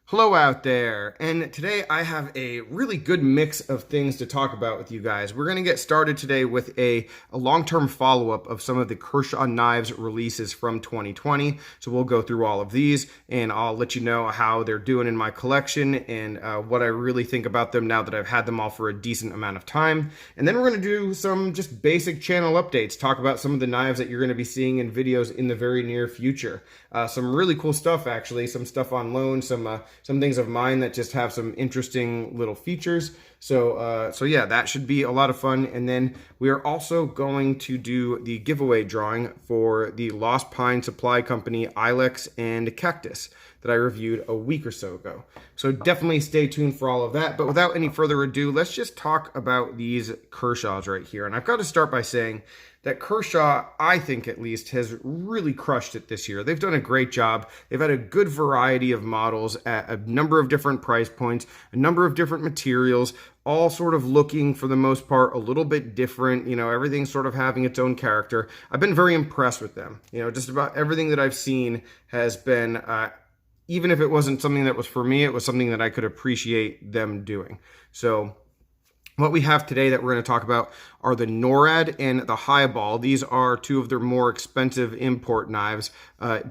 Hello out there, and today I have a really good mix of things to talk about with you guys. We're going to get started today with a long-term follow-up of some of the Kershaw knives releases from 2020. So we'll go through all of these, and I'll let you know how they're doing in my collection and what I really think about them now that I've had them all for a decent amount of time. And then we're going to do some just basic channel updates, talk about some of the knives that you're going to be seeing in videos in the very near future. Some really cool stuff, actually, some stuff on loan, some things of mine that just have some interesting little features. So yeah, that should be a lot of fun. And then we are also going to do the giveaway drawing for the Lost Pine Supply Company Ilex and Cactus that I reviewed a week or so ago. So definitely stay tuned for all of that. But without any further ado, let's just talk about these Kershaws right here. And I've got to start by saying that Kershaw, I think at least, has really crushed it this year. They've done a great job. They've had a good variety of models at a number of different price points, a number of different materials, all sort of looking, for the most part, a little bit different. You know, everything sort of having its own character. I've been very impressed with them. You know, just about everything that I've seen has been, even if it wasn't something that was for me, it was something that I could appreciate them doing. So what we have today that we're going to talk about are the NORAD and the Highball. These are two of their more expensive import knives,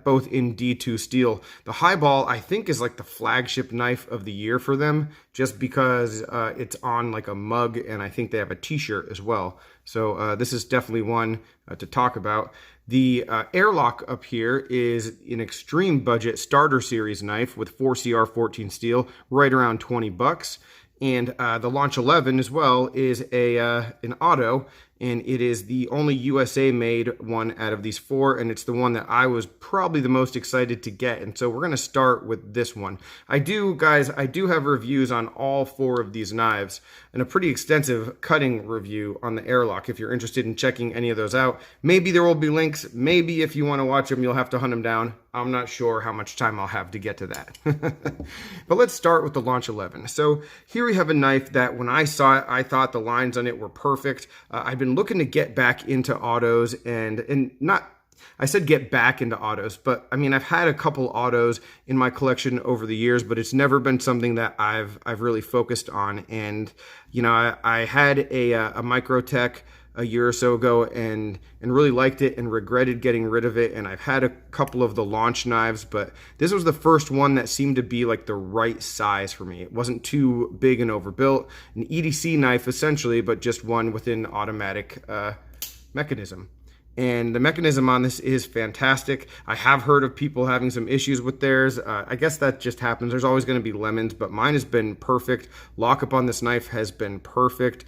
both in D2 steel. The Highball, I think, is like the flagship knife of the year for them, just because it's on like a mug, and I think they have a t-shirt as well. So this is definitely one to talk about. The airlock up here is an extreme budget starter series knife with 4CR14 steel, right around 20 bucks. And the Launch 11 as well is an auto, and it is the only USA-made one out of these four, and it's the one that I was probably the most excited to get. And so we're going to start with this one. I do have reviews on all four of these knives, and a pretty extensive cutting review on the airlock if you're interested in checking any of those out. Maybe there will be links. Maybe if you want to watch them, you'll have to hunt them down. I'm not sure how much time I'll have to get to that. But let's start with the Launch 11. So here we have a knife that when I saw it, I thought the lines on it were perfect. I've been looking to get back into autos, and not, I said get back into autos, but I mean, I've had a couple autos in my collection over the years, but it's never been something that I've really focused on. And, you know, I had a Microtech a year or so ago and really liked it and regretted getting rid of it. And I've had a couple of the Launch knives, but this was the first one that seemed to be like the right size for me. It wasn't too big and overbuilt. An EDC knife essentially, but just one with an automatic mechanism. And the mechanism on this is fantastic. I have heard of people having some issues with theirs. I guess that just happens. There's always going to be lemons, but mine has been perfect. Lockup on this knife has been perfect.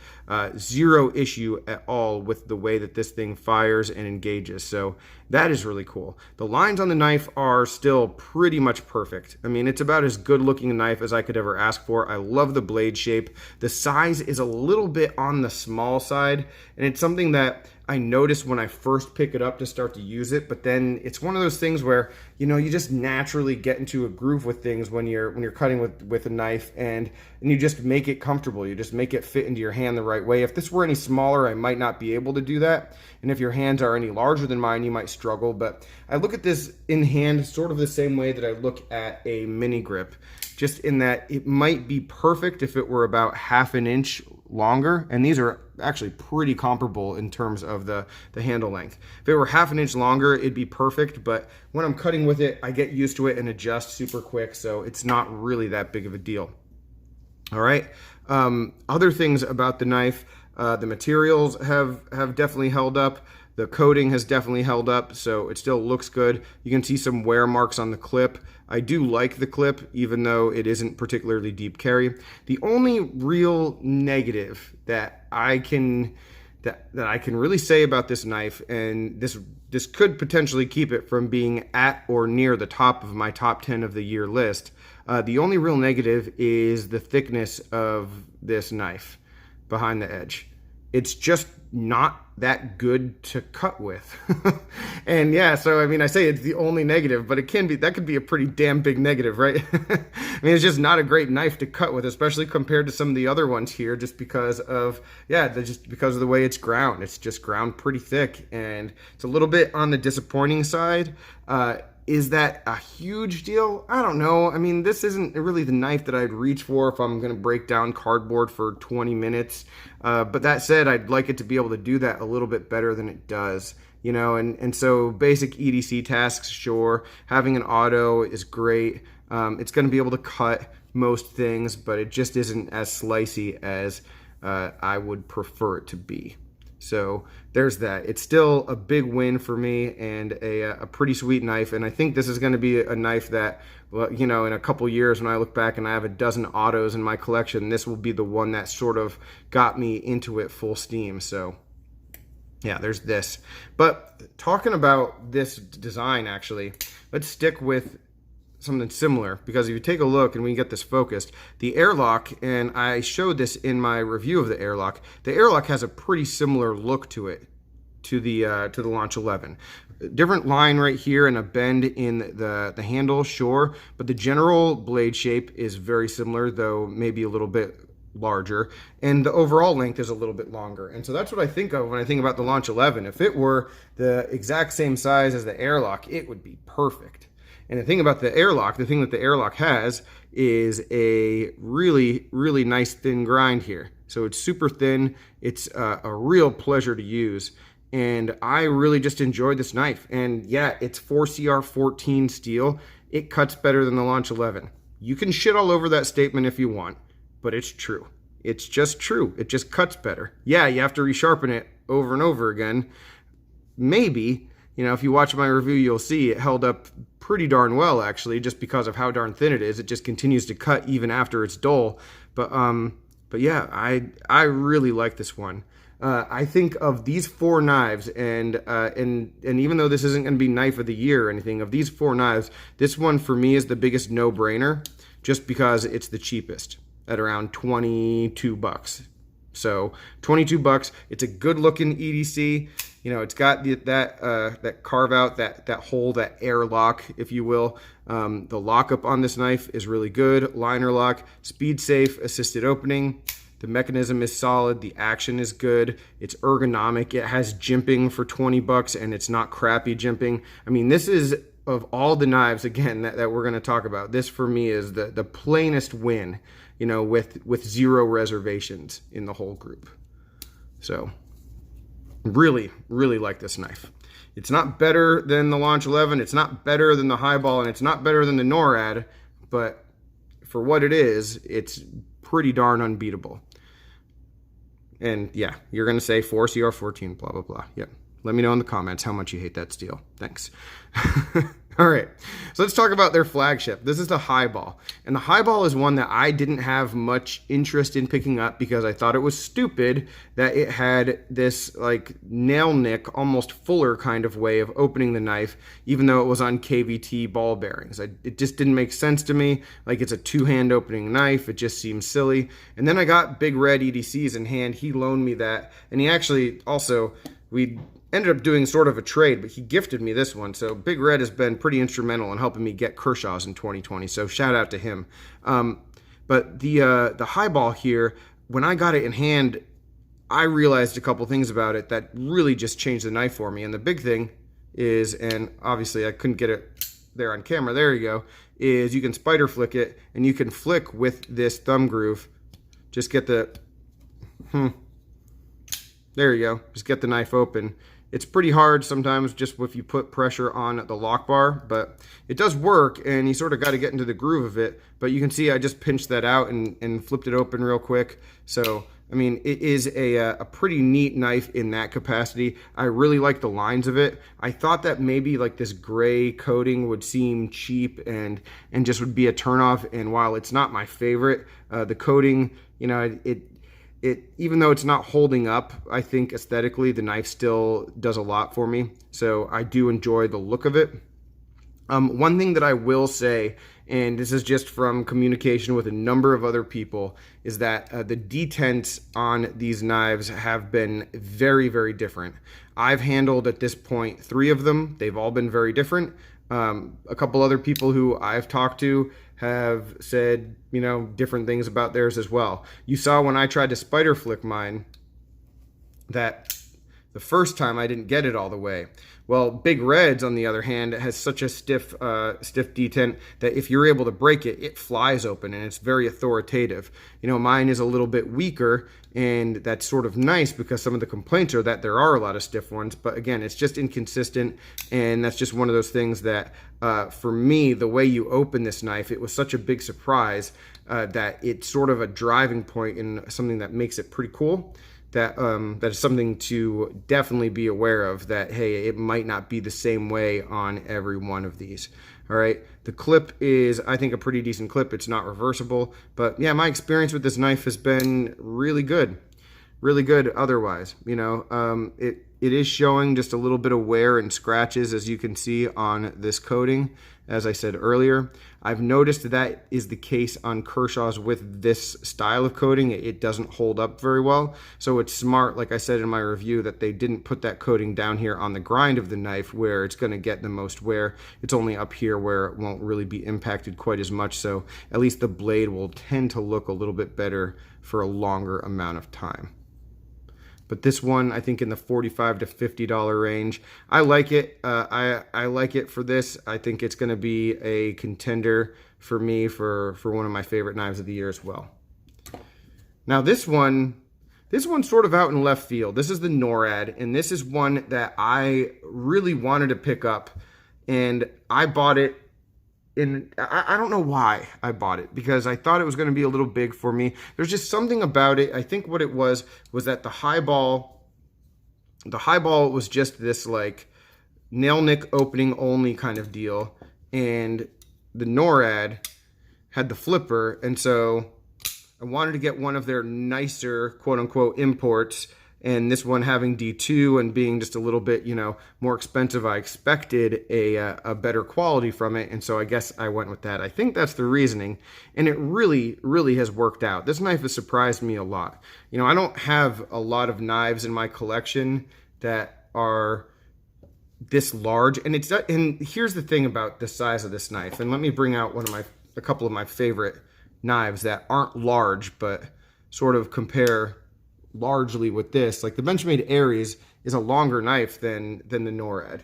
Zero issue at all with the way that this thing fires and engages. So that is really cool. The lines on the knife are still pretty much perfect. I mean, it's about as good looking a knife as I could ever ask for. I love the blade shape. The size is a little bit on the small side, and it's something that I noticed when I first pick it up to start to use it, but then it's one of those things where, you know, you just naturally get into a groove with things when you're cutting with a knife, and you just make it comfortable. You just make it fit into your hand the right way. If this were any smaller, I might not be able to do that. And if your hands are any larger than mine, you might struggle. But I look at this in hand sort of the same way that I look at a mini grip, just in that it might be perfect if it were about half an inch longer, and these are actually pretty comparable in terms of the handle length. If it were half an inch longer, it'd be perfect, but when I'm cutting with it, I get used to it and adjust super quick, so it's not really that big of a deal. All right, other things about the knife, the materials have definitely held up. The coating has definitely held up, so it still looks good. You can see some wear marks on the clip. I do like the clip, even though it isn't particularly deep carry. The only real negative that I can really say about this knife, and this could potentially keep it from being at or near the top of my top 10 of the year list, the only real negative is the thickness of this knife behind the edge. It's just not that good to cut with. And yeah, so I mean, I say it's the only negative, but it can be, that could be a pretty damn big negative, right? mean, it's just not a great knife to cut with, especially compared to some of the other ones here, just because of, just because of the way it's ground. It's just ground pretty thick, and it's a little bit on the disappointing side. Is that a huge deal? I don't know. I mean, this isn't really the knife that I'd reach for if I'm going to break down cardboard for 20 minutes. But that said, I'd like it to be able to do that a little bit better than it does. You know, and so basic EDC tasks, sure. Having an auto is great. It's going to be able to cut most things, but it just isn't as slicey as I would prefer it to be. So there's that. It's still a big win for me, and a pretty sweet knife. And I think this is going to be a knife that, well, you know, in a couple years when I look back and I have a dozen autos in my collection, this will be the one that sort of got me into it full steam. So yeah, there's this. But talking about this design, actually, let's stick with something similar, because if you take a look and we can get this focused, the airlock, and I showed this in my review of the airlock has a pretty similar look to it, to the Launch 11. Different line right here and a bend in the handle, sure, but the general blade shape is very similar, though maybe a little bit larger, and the overall length is a little bit longer. And so that's what I think of when I think about the Launch 11. If it were the exact same size as the airlock, it would be perfect. And the thing about the airlock, the thing that the airlock has is a really, really nice thin grind here. So it's super thin. It's a real pleasure to use. And I really just enjoyed this knife. And yeah, it's 4CR14 steel. It cuts better than the Launch 11. You can shit all over that statement if you want, but it's true. It's just true. It just cuts better. Yeah, you have to resharpen it over and over again. Maybe, you know, if you watch my review, you'll see it held up pretty darn well, actually, just because of how darn thin it is. It just continues to cut even after it's dull. But yeah, I really like this one. I think of these four knives, and even though this isn't going to be knife of the year or anything, of these four knives, this one for me is the biggest no-brainer, just because it's the cheapest at around 22 bucks. So 22 bucks. It's a good looking EDC. You know, it's got that carve out, that hole, that airlock, if you will. The lockup on this knife is really good. Liner lock, speed safe, assisted opening. The mechanism is solid. The action is good. It's ergonomic. It has jimping for 20 bucks, and it's not crappy jimping. I mean, this is, of all the knives, again, that we're going to talk about, this for me is the plainest win, you know, with zero reservations in the whole group. So really, really like this knife. It's not better than the Launch 11. It's not better than the Highball, and it's not better than the NORAD, but for what it is, it's pretty darn unbeatable. And yeah, you're going to say 4CR14, blah, blah, blah. Yep. Let me know in the comments how much you hate that steel. Thanks. All right, so let's talk about their flagship. This is the Highball. And the Highball is one that I didn't have much interest in picking up because I thought it was stupid that it had this like nail nick, almost fuller kind of way of opening the knife, even though it was on KVT ball bearings. It just didn't make sense to me. Like, it's a two-hand opening knife. It just seems silly. And then I got Big Red EDCs in hand. He loaned me that. And he actually also, we ended up doing sort of a trade, but he gifted me this one. So Big Red has been pretty instrumental in helping me get Kershaws in 2020. So shout out to him. But the Highball here, when I got it in hand, I realized a couple things about it that really just changed the knife for me. And the big thing is, and obviously I couldn't get it there on camera, there you go, is you can spider flick it, and you can flick with this thumb groove. Just get the, there you go, just get the knife open. It's pretty hard sometimes just if you put pressure on the lock bar, but it does work, and you sort of got to get into the groove of it. But you can see I just pinched that out and flipped it open real quick. So, I mean, it is a pretty neat knife in that capacity. I really like the lines of it. I thought that maybe like this gray coating would seem cheap and just would be a turnoff. And while it's not my favorite, the coating, you know, even though it's not holding up, I think aesthetically the knife still does a lot for me. So I do enjoy the look of it. One thing that I will say, and this is just from communication with a number of other people, is that the detents on these knives have been very, very different. I've handled at this point 3 of them. They've all been very different. A couple other people who I've talked to have said, you know, different things about theirs as well. You saw when I tried to spider flick mine that the first time I didn't get it all the way. Well, Big Red's, on the other hand, has such a stiff detent that if you're able to break it, it flies open, and it's very authoritative. You know, mine is a little bit weaker, and that's sort of nice because some of the complaints are that there are a lot of stiff ones. But again, it's just inconsistent, and that's just one of those things that, for me, the way you open this knife, it was such a big surprise that it's sort of a driving point in something that makes it pretty cool. That is something to definitely be aware of, that, hey, it might not be the same way on every one of these. All right. The clip is, I think, a pretty decent clip. It's not reversible. But yeah, my experience with this knife has been really good. Really good otherwise. You know, it is showing just a little bit of wear and scratches, as you can see on this coating. As I said earlier, I've noticed that is the case on Kershaws with this style of coating. It doesn't hold up very well. So it's smart, like I said in my review, that they didn't put that coating down here on the grind of the knife where it's going to get the most wear. It's only up here where it won't really be impacted quite as much. So at least the blade will tend to look a little bit better for a longer amount of time. But this one, I think in the $45 to $50 range. I like it. I like it for this. I think it's going to be a contender for me for one of my favorite knives of the year as well. Now this one's sort of out in left field. This is the NORAD, and this is one that I really wanted to pick up, and I bought it. I don't know why I bought it, because I thought it was going to be a little big for me. There's just something about it. I think what it was that the highball was just this like nail nick opening only kind of deal, and the NORAD had the flipper, and so I wanted to get one of their nicer quote unquote imports. And this one having D2 and being just a little bit, you know, more expensive, I expected a better quality from it. And so I guess I went with that. I think that's the reasoning. And it really, really has worked out. This knife has surprised me a lot. You know, I don't have a lot of knives in my collection that are this large. And here's the thing about the size of this knife. And let me bring out a couple of my favorite knives that aren't large, but sort of compare largely with this. Like the Benchmade Aries is a longer knife than the NORAD,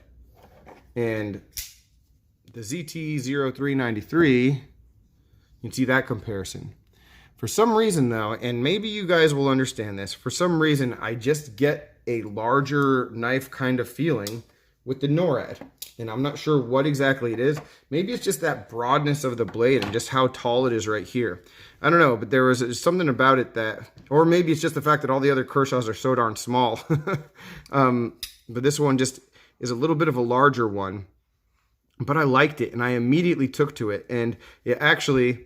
and the ZT-0393, you can see that comparison. For some reason though, and maybe you guys will understand this, for some reason I just get a larger knife kind of feeling with the NORAD, and I'm not sure what exactly it is. Maybe it's just that broadness of the blade and just how tall it is right here. I don't know, but there was something about it that, or maybe it's just the fact that all the other Kershaws are so darn small. But this one just is a little bit of a larger one. But I liked it, and I immediately took to it, and it actually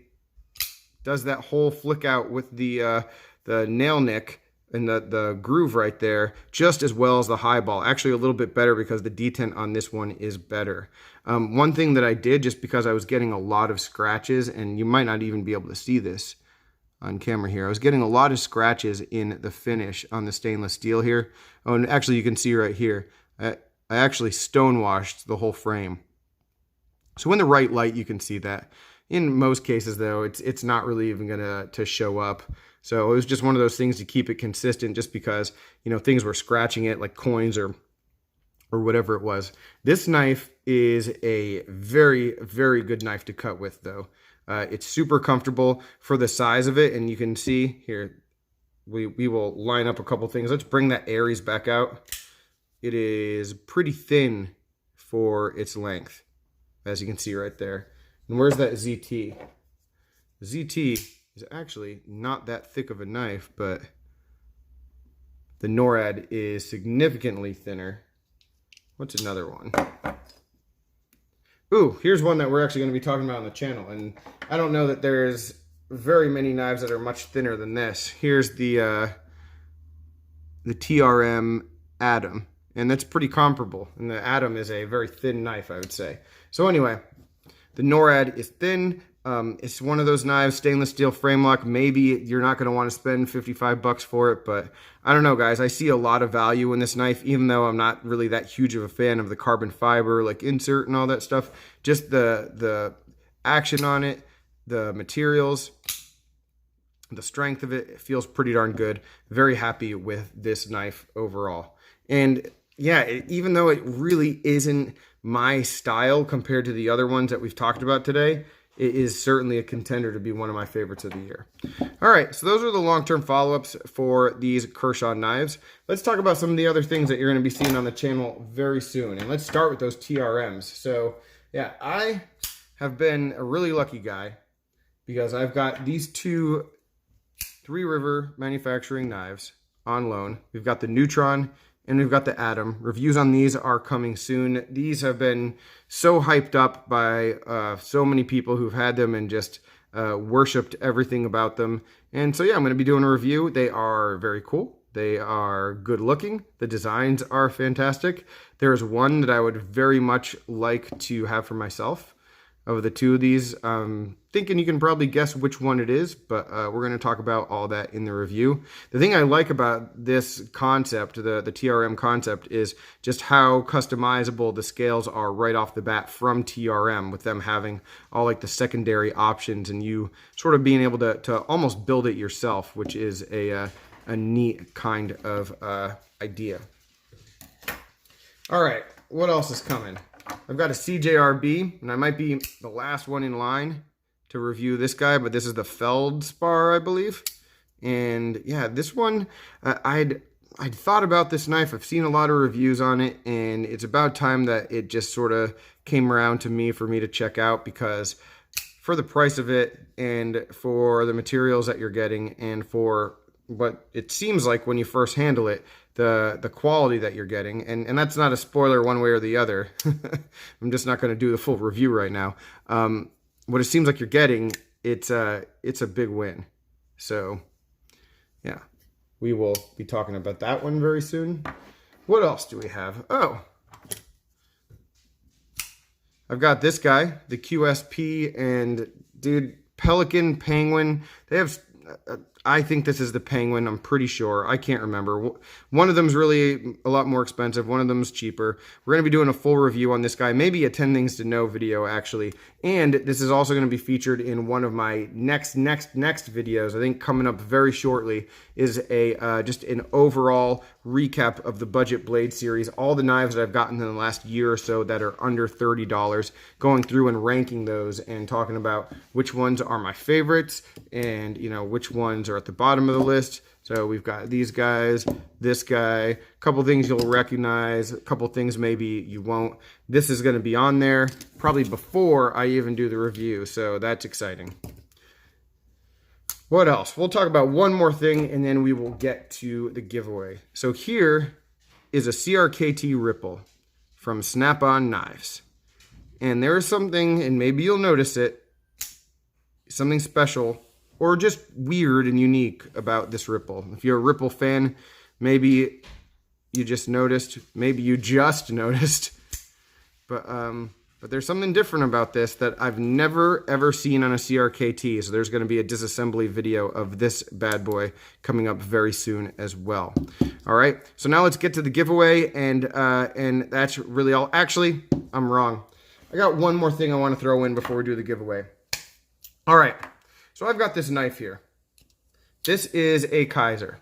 does that whole flick out with the nail nick and the groove right there just as well as the highball. Actually a little bit better because the detent on this one is better. One thing that I did, just because I was getting a lot of scratches, and you might not even be able to see this on camera here, I was getting a lot of scratches in the finish on the stainless steel here. Oh, and actually you can see right here, I actually stonewashed the whole frame. So in the right light you can see that. In most cases though, it's not really even gonna show up. So it was just one of those things to keep it consistent, just because, you know, things were scratching it like coins or whatever it was. This knife is a very, very good knife to cut with though. It's super comfortable for the size of it, and you can see here, we will line up a couple things. Let's bring that Aries back out. It is pretty thin for its length, as you can see right there. And where's that ZT? The ZT is actually not that thick of a knife, but the NORAD is significantly thinner. What's another one? Ooh, here's one that we're actually going to be talking about on the channel, and I don't know that there's very many knives that are much thinner than this. Here's the TRM Atom, and that's pretty comparable, and the Atom is a very thin knife, I would say. So anyway, the NORAD is thin, It's one of those knives, stainless steel frame lock. Maybe you're not going to want to spend 55 bucks for it, but I don't know, guys. I see a lot of value in this knife, even though I'm not really that huge of a fan of the carbon fiber, like insert and all that stuff. Just the action on it, the materials, the strength of it, it feels pretty darn good. Very happy with this knife overall. And yeah, even though it really isn't my style compared to the other ones that we've talked about today, it is certainly a contender to be one of my favorites of the year. All right, so those are the long-term follow-ups for these Kershaw knives. Let's talk about some of the other things that you're going to be seeing on the channel very soon. And let's start with those TRMs. So yeah, I have been a really lucky guy because I've got these two Three River Manufacturing knives on loan. We've got the Neutron and we've got the Atom. Reviews on these are coming soon. These have been so hyped up by so many people who've had them and just worshipped everything about them. And so yeah, I'm going to be doing a review. They are very cool. They are good looking. The designs are fantastic. There's one that I would very much like to have for myself. Of the two of these, thinking you can probably guess which one it is, but we're going to talk about all that in the review. The thing I like about this concept, the TRM concept, is just how customizable the scales are right off the bat from TRM, with them having all like the secondary options and you sort of being able to almost build it yourself, which is a neat kind of idea. All right, what else is coming? I've got a CJRB, and I might be the last one in line to review this guy, but this is the Feldspar, I believe. And yeah, this one, I'd thought about this knife. I've seen a lot of reviews on it, and it's about time that it just sort of came around to me for me to check out, because for the price of it and for the materials that you're getting and for what it seems like when you first handle it, the quality that you're getting, and that's not a spoiler one way or the other. I'm just not going to do the full review right now. What it seems like you're getting, it's a big win. So yeah, we will be talking about that one very soon. What else do we have? Oh, I've got this guy, the QSP, and dude, Pelican, Penguin. They have I think this is the Penguin. I'm pretty sure. I can't remember. One of them's really a lot more expensive. One of them's cheaper. We're going to be doing a full review on this guy. Maybe a 10 things to know video, actually. And this is also going to be featured in one of my next videos. I think coming up very shortly is a just an overall recap of the Budget Blade series. All the knives that I've gotten in the last year or so that are under $30. Going through and ranking those and talking about which ones are my favorites and, you know, which ones are at the bottom of the list. So we've got these guys, this guy, a couple things you'll recognize, a couple things maybe you won't. This is going to be on there probably before I even do the review, so that's exciting. What else? We'll talk about one more thing and then we will get to the giveaway. So here is a CRKT Ripple from Snap-on Knives. And there is something, and maybe you'll notice it, something special or just weird and unique about this Ripple. If you're a Ripple fan, maybe you just noticed, maybe you just noticed, but there's something different about this that I've never ever seen on a CRKT. So there's going to be a disassembly video of this bad boy coming up very soon as well. All right, so now let's get to the giveaway, and that's really all. Actually, I'm wrong. I got one more thing I want to throw in before we do the giveaway. All right. So I've got this knife here. This is a Kaiser.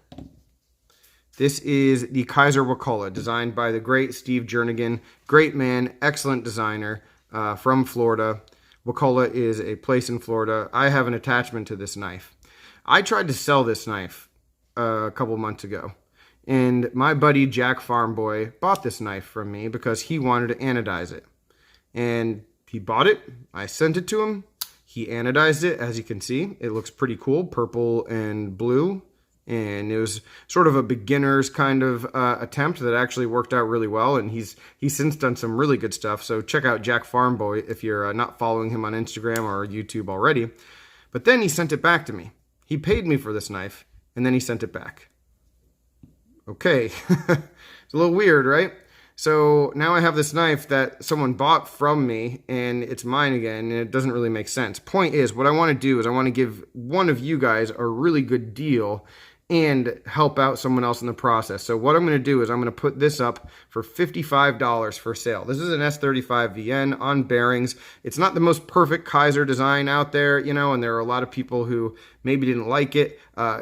This is the Kaiser Wakulla, designed by the great Steve Jernigan. Great man, excellent designer from Florida. Wakulla is a place in Florida. I have an attachment to this knife. I tried to sell this knife a couple months ago. And my buddy Jack Farmboy bought this knife from me because he wanted to anodize it. And he bought it. I sent it to him. He anodized it, as you can see. It looks pretty cool, purple and blue. And it was sort of a beginner's kind of attempt that actually worked out really well. And he's since done some really good stuff. So check out Jack Farmboy if you're not following him on Instagram or YouTube already. But then he sent it back to me. He paid me for this knife, and then he sent it back. Okay. It's a little weird, right? So now I have this knife that someone bought from me and it's mine again, and it doesn't really make sense. Point is, what I want to do is I want to give one of you guys a really good deal and help out someone else in the process. So what I'm going to do is I'm going to put this up for $55 for sale. This is an S35 VN on bearings. It's not the most perfect Kaiser design out there, you know, and there are a lot of people who maybe didn't like it.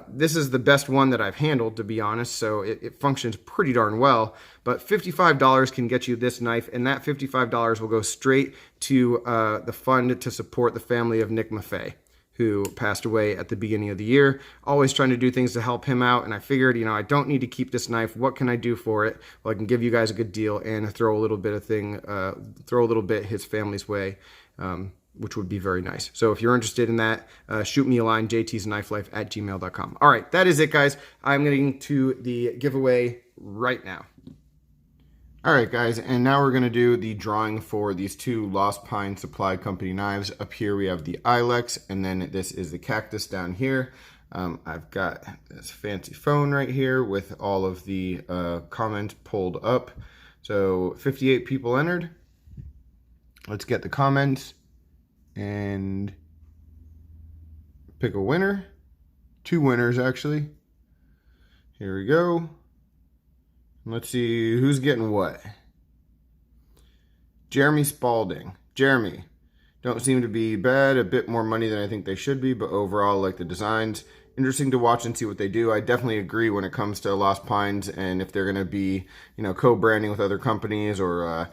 This is the best one that I've handled, to be honest, so it functions pretty darn well. But $55 can get you this knife, and that $55 will go straight to the fund to support the family of Nick Maffei, who passed away at the beginning of the year. Always trying to do things to help him out, and I figured, you know, I don't need to keep this knife. What can I do for it? Well, I can give you guys a good deal and throw a little bit his family's way, which would be very nice. So if you're interested in that, shoot me a line, jtsknifelife@gmail.com. All right, that is it, guys. I'm getting to the giveaway right now. All right, guys, and now we're going to do the drawing for these two Lost Pine Supply Company knives. Up here we have the Ilex, and then this is the Cactus down here. I've got this fancy phone right here with all of the comments pulled up. So 58 people entered. Let's get the comments and pick a winner. 2 winners, actually. Here we go. Let's see who's getting what. Jeremy Spalding. Jeremy, don't seem to be bad. A bit more money than I think they should be, but overall, I like the designs. Interesting to watch and see what they do. I definitely agree when it comes to Lost Pines, and if they're going to be, you know, co-branding with other companies or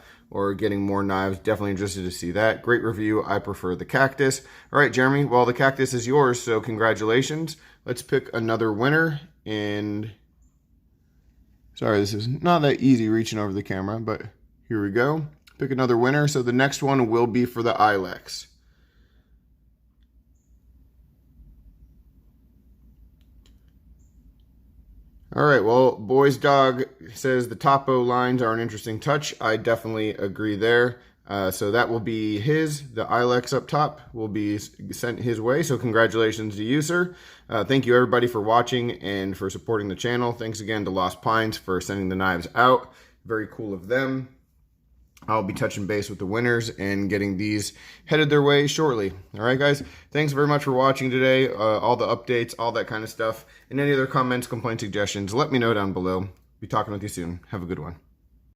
getting more knives. Definitely interested to see that. Great review. I prefer the Cactus. All right, Jeremy. Well, the Cactus is yours, so congratulations. Let's pick another winner. And sorry, this is not that easy reaching over the camera, but here we go. Pick another winner. So the next one will be for the Ilex. All right, well, Boys Dog says the topo lines are an interesting touch. I definitely agree there. So that will be his. The Ilex up top will be sent his way. So congratulations to you, sir. Thank you, everybody, for watching and for supporting the channel. Thanks again to Lost Pines for sending the knives out. Very cool of them. I'll be touching base with the winners and getting these headed their way shortly. All right, guys. Thanks very much for watching today. All the updates, all that kind of stuff. And any other comments, complaints, suggestions, let me know down below. Be talking with you soon. Have a good one.